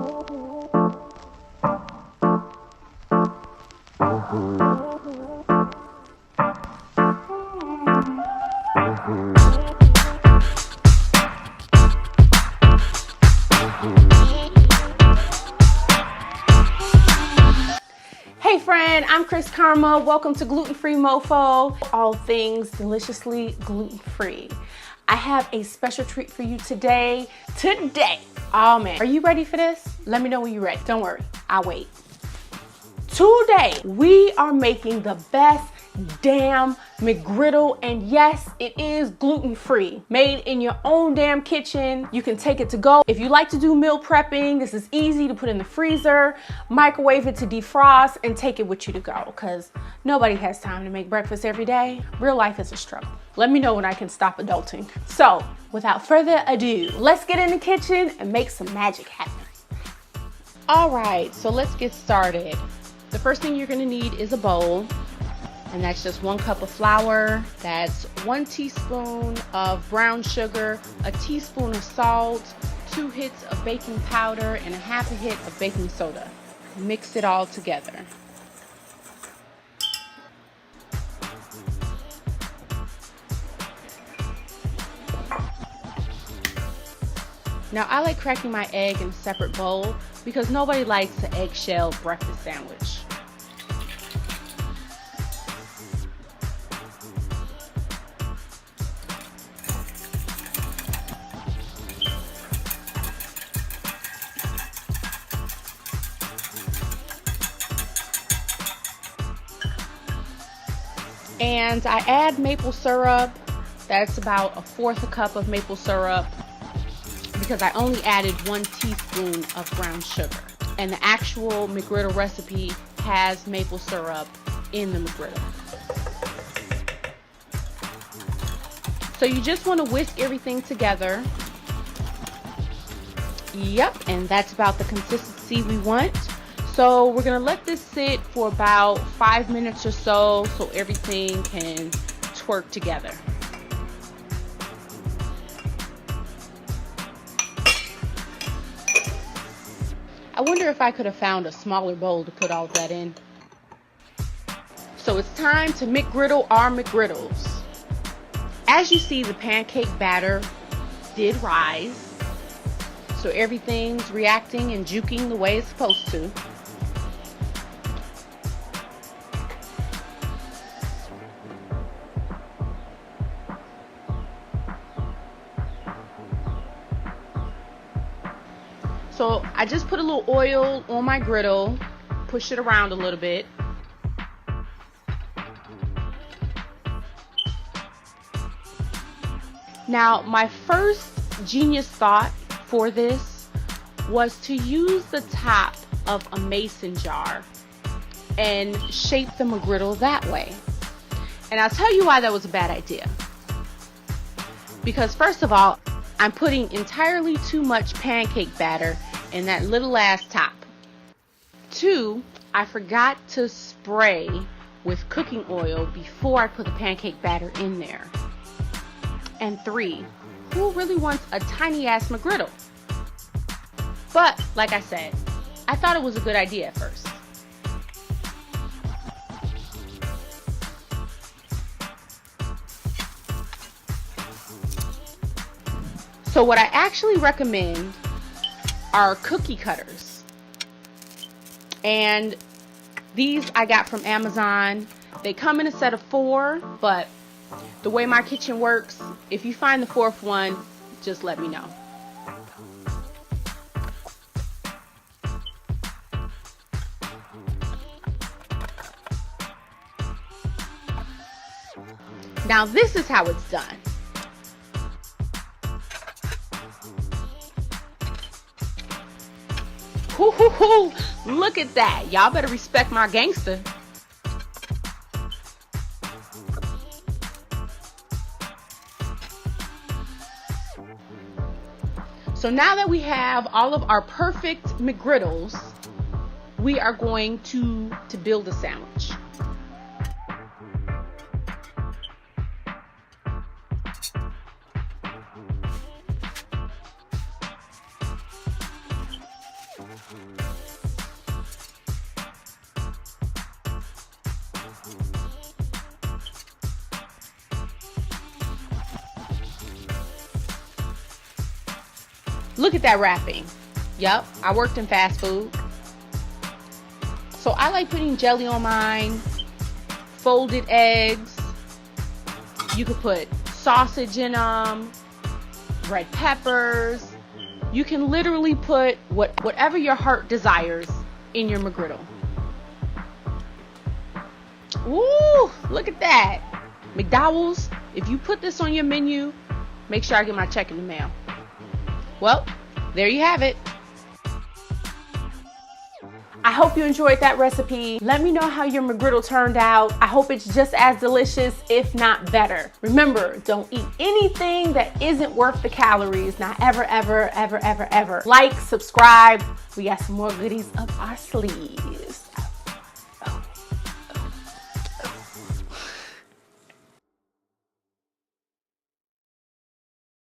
Hey friend, I'm Karmaa. Welcome to Gluten Free Mofo. All things deliciously gluten-free. I have a special treat for you today. Oh man, are you ready for this? Let me know when you're ready. Don't worry, I'll wait. Today, we are making the best damn McGriddle, and yes, it is gluten-free. Made in your own damn kitchen. You can take it to go. If you like to do meal prepping, this is easy to put in the freezer, microwave it to defrost, and take it with you to go, because nobody has time to make breakfast every day. Real life is a struggle. Let me know when I can stop adulting. So, without further ado, let's get in the kitchen and make some magic happen. All right, so let's get started. The first thing you're gonna need is a bowl, and that's just 1 cup of flour. That's 1 teaspoon of brown sugar, a teaspoon of salt, 2 hits of baking powder, and a 1/2 hit of baking soda. Mix it all together. Now I like cracking my egg in a separate bowl because nobody likes an eggshell breakfast sandwich. And I add maple syrup. That's about 1/4 cup of maple syrup, because I only added 1 teaspoon of brown sugar. And the actual McGriddle recipe has maple syrup in the McGriddle. So you just want to whisk everything together. Yep, and that's about the consistency we want. So we're gonna let this sit for about 5 minutes or so everything can twerk together. I wonder if I could have found a smaller bowl to put all of that in. So it's time to McGriddle our McGriddles. As you see, the pancake batter did rise. So everything's reacting and juking the way it's supposed to. So I just put a little oil on my griddle, push it around a little bit. Now, my first genius thought for this was to use the top of a mason jar and shape the McGriddle that way. And I'll tell you why that was a bad idea. Because first of all, I'm putting entirely too much pancake batter in that little ass top. 2, I forgot to spray with cooking oil before I put the pancake batter in there. And 3, who really wants a tiny ass McGriddle? But like I said, I thought it was a good idea at first. So what I actually recommend are cookie cutters. And these I got from Amazon. They come in a set of 4, but the way my kitchen works, if you find the 4th one, just let me know. Now this is how it's done. Hoo hoo hoo! Look at that. Y'all better respect my gangster. So now that we have all of our perfect McGriddles, we are going to build a sandwich. Look at that wrapping. Yep, I worked in fast food. So I like putting jelly on mine, folded eggs. You could put sausage in them, red peppers. You can literally put whatever your heart desires in your McGriddle. Ooh, look at that. McDonald's, if you put this on your menu, make sure I get my check in the mail. Well, there you have it. I hope you enjoyed that recipe. Let me know how your McGriddle turned out. I hope it's just as delicious, if not better. Remember, don't eat anything that isn't worth the calories. Not ever, ever, ever, ever, ever. Like, subscribe. We got some more goodies up our sleeves.